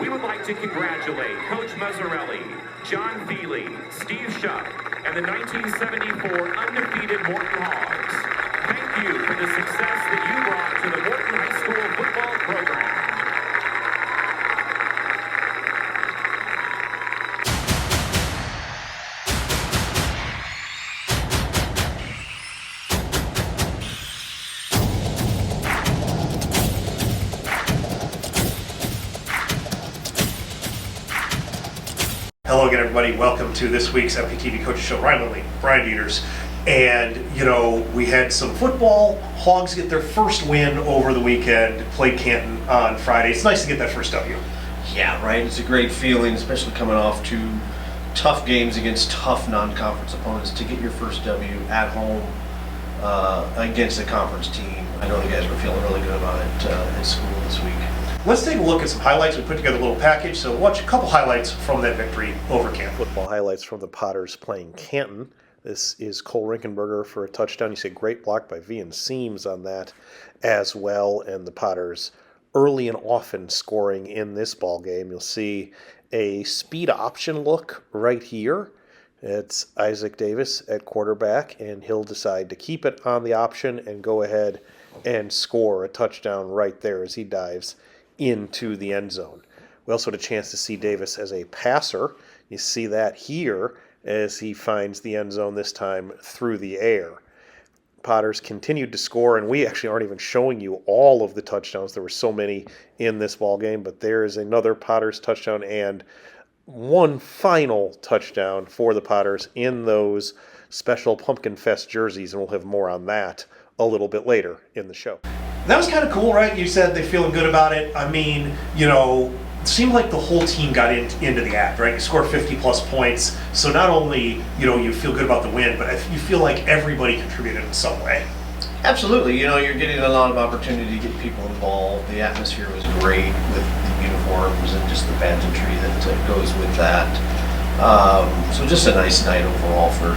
We would like to congratulate Coach Mazzarelli, John Feely, Steve Shuck, and the 1974 undefeated Morton Hogs. Thank you for the success that you brought to the Morton High School football program. Hello again, everybody. Welcome to this week's MPTV Coaches Show. Ryan Lindley, Brian Dieters. And, we had some football. Hogs get their first win over the weekend, played Canton on Friday. It's nice to get that first W. Yeah, right. It's a great feeling, especially coming off two tough games against tough non-conference opponents, to get your first W at home against a conference team. I know the guys were feeling really good about it at school this week. Let's take a look at some highlights. We put together a little package, so watch a couple highlights from that victory over Canton. Football highlights from the Potters playing Canton. This is Cole Rinkenberger for a touchdown. You see a great block by Vian Seams on that as well, and the Potters early and often scoring in this ball game. You'll see a speed option look right here. It's Isaac Davis at quarterback, and he'll decide to keep it on the option and go ahead and score a touchdown right there as he dives into the end zone. We also had a chance to see Davis as a passer. You see that here as he finds the end zone, this time through the air. Potters continued to score, and we actually aren't even showing you all of the touchdowns. There were so many in this ball game, but there is another Potters touchdown and one final touchdown for the Potters in those special Pumpkin Fest jerseys, and we'll have more on that a little bit later in the show. That was kind of cool, right? You said they're feeling good about it. I mean, it seemed like the whole team got into the act, right? You scored 50-plus points. So not only, you feel good about the win, but you feel like everybody contributed in some way. Absolutely. You're getting a lot of opportunity to get people involved. The atmosphere was great with the uniforms and just the pageantry that goes with that. So just a nice night overall for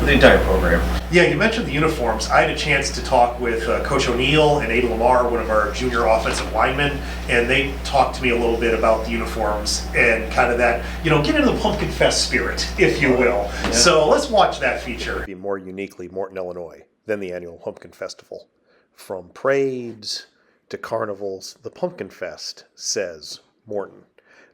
the entire program. Yeah, you mentioned the uniforms. I had a chance to talk with Coach O'Neill and Ada Lamar, one of our junior offensive linemen, and they talked to me a little bit about the uniforms and kind of that, get into the Pumpkin Fest spirit, if you will. Yeah. So let's watch that feature. More uniquely Morton, Illinois than the annual Pumpkin Festival. From parades to carnivals, the Pumpkin Fest says Morton.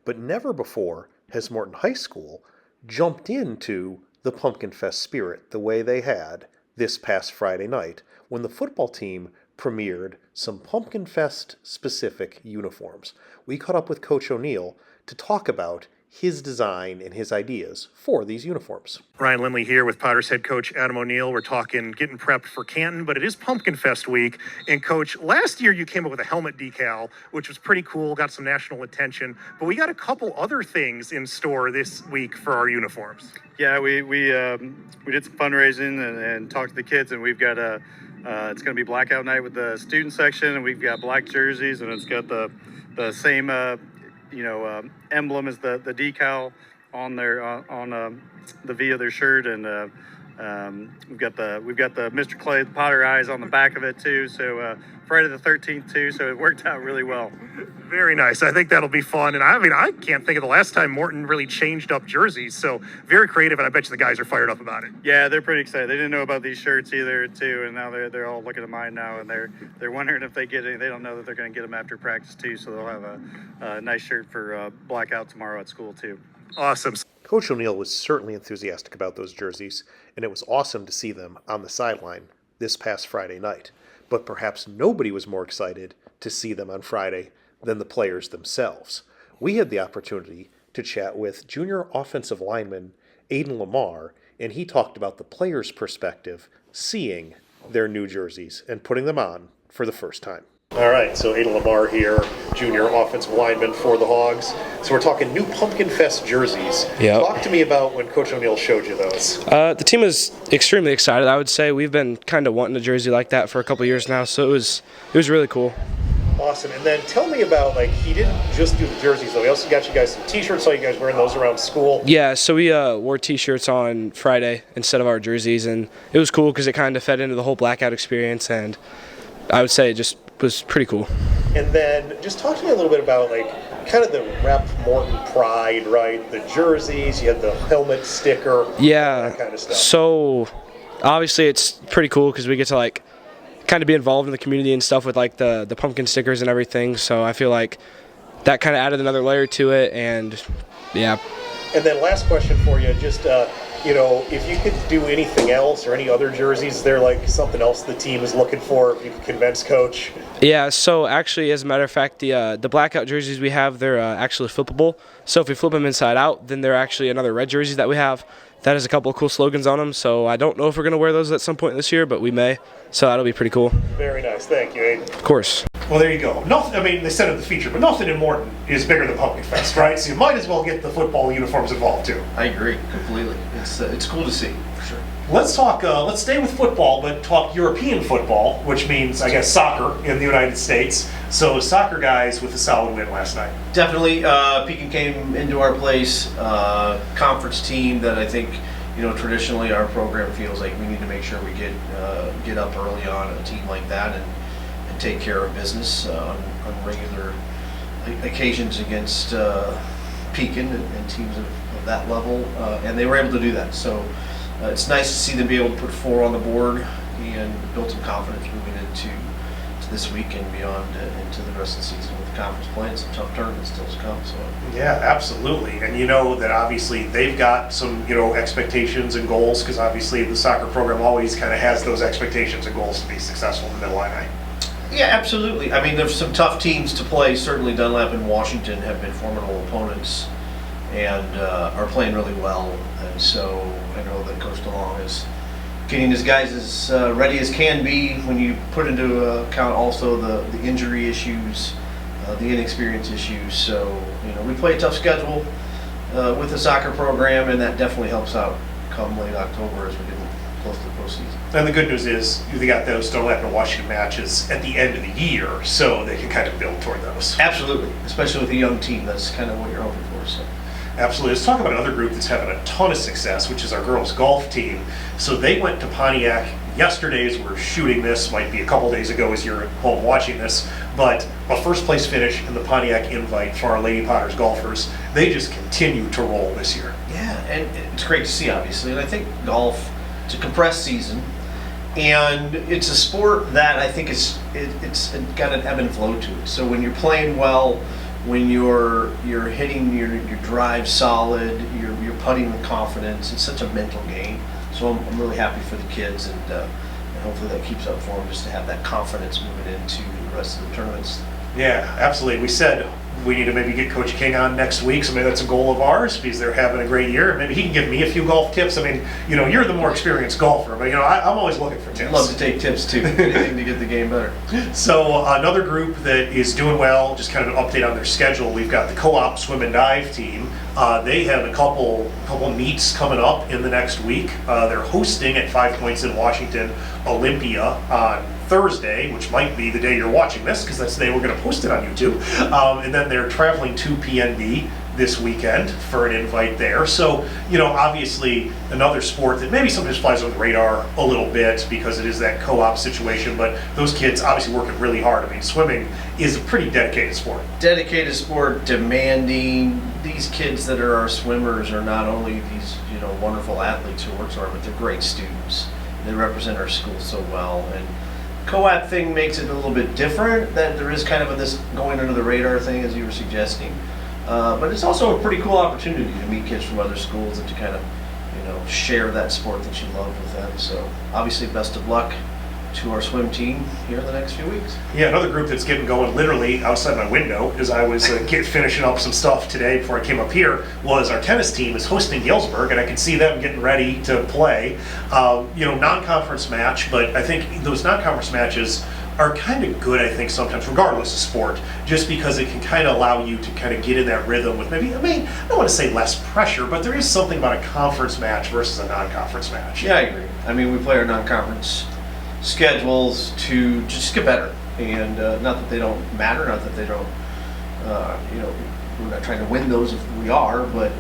But never before has Morton High School jumped into the Pumpkin Fest spirit the way they had this past Friday night when the football team premiered some Pumpkin Fest specific uniforms. We caught up with Coach O'Neill to talk about his design and his ideas for these uniforms. Ryan Lindley here with Potters head coach Adam O'Neill. We're talking getting prepped for Canton, but it is Pumpkin Fest week. And Coach, last year you came up with a helmet decal, which was pretty cool, got some national attention, but we got a couple other things in store this week for our uniforms. Yeah, we did some fundraising and talked to the kids, and we've got it's going to be blackout night with the student section, and we've got black jerseys, and it's got the same emblem as the decal on their on the V of their shirt, and we've got the Mr. Clay, the Potter eyes on the back of it too. So Friday the 13th too. So it worked out really well. Very nice. I think that'll be fun. And I can't think of the last time Morton really changed up jerseys. So very creative, and I bet you the guys are fired up about it. Yeah, they're pretty excited. They didn't know about these shirts either too, and now they're all looking at mine now, and they're wondering if they get any. They don't know that they're going to get them after practice too. So they'll have a nice shirt for blackout tomorrow at school too. Awesome. Coach O'Neill was certainly enthusiastic about those jerseys, and it was awesome to see them on the sideline this past Friday night. But perhaps nobody was more excited to see them on Friday than the players themselves. We had the opportunity to chat with junior offensive lineman Aiden Lamar, and he talked about the players' perspective seeing their new jerseys and putting them on for the first time. All right, so Aiden Lamar here, junior offensive lineman for the Hogs. So we're talking new Pumpkin Fest jerseys. Yep. Talk to me about when Coach O'Neill showed you those. The team is extremely excited, I would say. We've been kind of wanting a jersey like that for a couple years now, so it was really cool. Awesome. And then tell me about, he didn't just do the jerseys, though. He also got you guys some T-shirts. Saw you guys wearing those around school. Yeah, so we wore T-shirts on Friday instead of our jerseys, and it was cool because it kind of fed into the whole blackout experience, and I would say it just was pretty cool. And then just talk to me a little bit about, kind of the rep Morton pride, right? The jerseys, you had the helmet sticker, Yeah. that kind of stuff. So obviously it's pretty cool because we get to like kind of be involved in the community and stuff with like the pumpkin stickers and everything. So I feel like that kind of added another layer to it, and yeah. And then last question for you, just if you could do anything else or any other jerseys, is there like something else the team is looking for if you could convince Coach? Yeah, so actually, as a matter of fact, the blackout jerseys we have, they're actually flippable. So if we flip them inside out, then they're actually another red jerseys that we have. That has a couple of cool slogans on them, so I don't know if we're going to wear those at some point this year, but we may. So that'll be pretty cool. Very nice. Thank you, Aiden. Of course. Well, there you go. They said it the feature, but nothing in Morton is bigger than Pumpkin Fest, right? So you might as well get the football uniforms involved, too. I agree completely. It's cool to see, for sure. Let's stay with football, but talk European football, which means, I guess, soccer in the United States. So soccer guys with a solid win last night. Definitely, Pekin came into our place, conference team that I think, traditionally our program feels like we need to make sure we get up early on a team like that and take care of business on regular occasions against Pekin and teams of that level, and they were able to do that. So it's nice to see them be able to put 4 on the board and build some confidence moving into this week and beyond into the rest of the season with the conference play and some tough tournaments still to come. So yeah, absolutely. And you know that obviously they've got some expectations and goals, because obviously the soccer program always kind of has those expectations and goals to be successful in the Middle-Illini. Yeah, absolutely. I mean, there's some tough teams to play. Certainly Dunlap and Washington have been formidable opponents and are playing really well. And so I know that Coach DeLong is getting his guys as ready as can be when you put into account also the injury issues, the inexperience issues. So, we play a tough schedule with the soccer program, and that definitely helps out come late October as we get close to the postseason. And the good news is they got those Dunlap and Washington matches at the end of the year, so they can kind of build toward those. Absolutely, especially with a young team. That's kind of what you're hoping for. So. Absolutely. Let's talk about another group that's having a ton of success, which is our girls golf team. So they went to Pontiac yesterday as we're shooting this, might be a couple days ago as you're at home watching this, but a first place finish in the Pontiac Invite for our Lady Potters golfers. They just continue to roll this year. Yeah, and it's great to see, obviously. And I think golf, it's a compressed season, and it's a sport that I think it's got an ebb and flow to it. So when you're playing well, when you're hitting your drive solid, you're putting with confidence. It's such a mental game. So I'm really happy for the kids, and hopefully that keeps up for them just to have that confidence moving into the rest of the tournaments. Yeah, absolutely. We said we need to maybe get Coach King on next week, so maybe that's a goal of ours because they're having a great year. Maybe he can give me a few golf tips. I mean, you're the more experienced golfer, but I'm always looking for tips. I'd love to take tips too, anything to get the game better. So another group that is doing well, just kind of an update on their schedule. We've got the co-op swim and dive team. They have a couple meets coming up in the next week. They're hosting at 5 Points in Washington Olympia on Thursday, which might be the day you're watching this, because that's the day we're going to post it on YouTube. And then they're traveling to PNB this weekend for an invite there. So, obviously another sport that maybe sometimes flies under the radar a little bit because it is that co-op situation, but those kids obviously working really hard. I mean, swimming is a pretty dedicated sport. Dedicated sport, demanding. These kids that are our swimmers are not only these, wonderful athletes who work so hard, but they're great students. They represent our school so well. And co-op thing makes it a little bit different, that there is kind of this going under the radar thing, as you were suggesting. But it's also a pretty cool opportunity to meet kids from other schools and to kind of, share that sport that you love with them. So obviously best of luck to our swim team here in the next few weeks. Yeah, another group that's getting going literally outside my window as I was finishing up some stuff today before I came up here was our tennis team is hosting Galesburg, and I can see them getting ready to play. Non-conference match, but I think those non-conference matches are kind of good, I think, sometimes, regardless of sport, just because it can kind of allow you to kind of get in that rhythm with maybe, I don't want to say less pressure, but there is something about a conference match versus a non-conference match. Yeah, I agree. I mean, we play our non-conference schedules to just get better, and not that they don't matter, not that they don't, we're not trying to win those if we are, but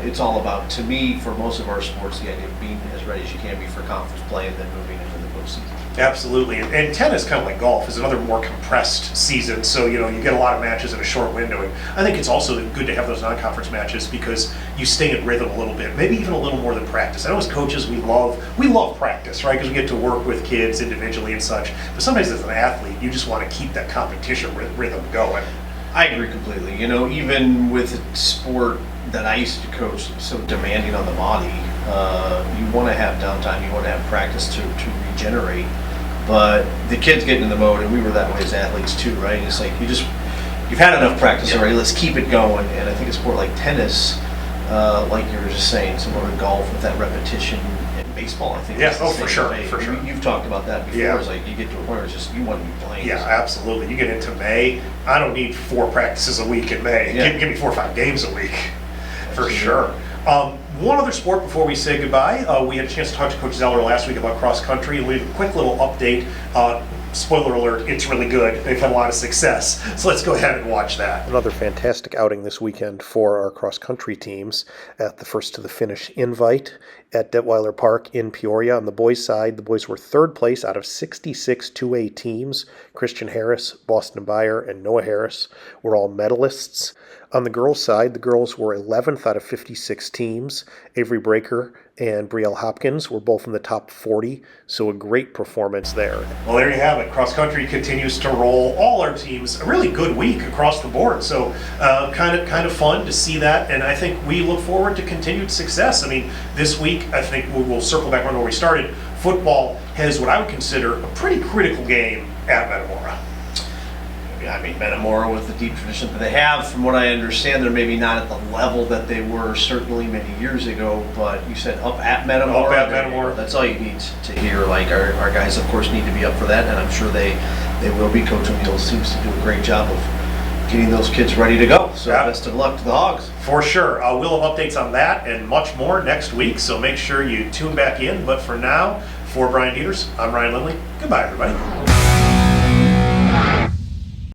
it's all about, to me, for most of our sports, the idea of being as ready as you can be for conference play and then moving into the postseason. Absolutely. And tennis, kind of like golf, is another more compressed season. So, you get a lot of matches in a short window. And I think it's also good to have those non-conference matches because you stay in rhythm a little bit, maybe even a little more than practice. I know as coaches, we love practice, right? Because we get to work with kids individually and such. But sometimes as an athlete, you just want to keep that competition rhythm going. I agree completely. Even with a sport that I used to coach, so demanding on the body, you want to have downtime, you want to have practice to regenerate. But the kids get in the mode, and we were that way as athletes too, right? It's like you've had enough practice already, let's keep it going. And I think a sport like tennis, like you were just saying, similar to golf with that repetition, and baseball, I think. Yeah, for sure. You've talked about that before. Yeah. It's like you get to a point where it's just you want to be playing. Yeah, absolutely. You get into May, I don't need 4 practices a week in May. Yeah. Give me 4 or 5 games a week, for sure. One other sport before we say goodbye. We had a chance to talk to Coach Zeller last week about cross country, and we have a quick little update. Spoiler alert, it's really good. They've had a lot of success. So let's go ahead and watch that. Another fantastic outing this weekend for our cross country teams at the first to the finish invite at Detweiler Park in Peoria. On the boys' side, the boys were 3rd place out of 66 2A teams. Christian Harris, Boston Byer, and Noah Harris were all medalists. On the girls' side, the girls were 11th out of 56 teams. Avery Breaker and Brielle Hopkins were both in the top 40, so a great performance there. Well, there you have it. Cross country continues to roll. All our teams, a really good week across the board. So kind of fun to see that, and I think we look forward to continued success. I mean, this week, I think we'll circle back around where we started. Football has what I would consider a pretty critical game at Metamora. I mean, Metamora, with the deep tradition that they have, from what I understand, they're maybe not at the level that they were certainly many years ago, but you said up at Metamora. Up at Metamora. That's all you need to hear. Like, our guys, of course, need to be up for that, and I'm sure they will be. Coach O'Neill seems to do a great job of getting those kids ready to go. So best of luck to the Hogs. For sure. We'll have updates on that and much more next week, so make sure you tune back in. But for now, for Brian Dieters, I'm Ryan Lindley. Goodbye, everybody.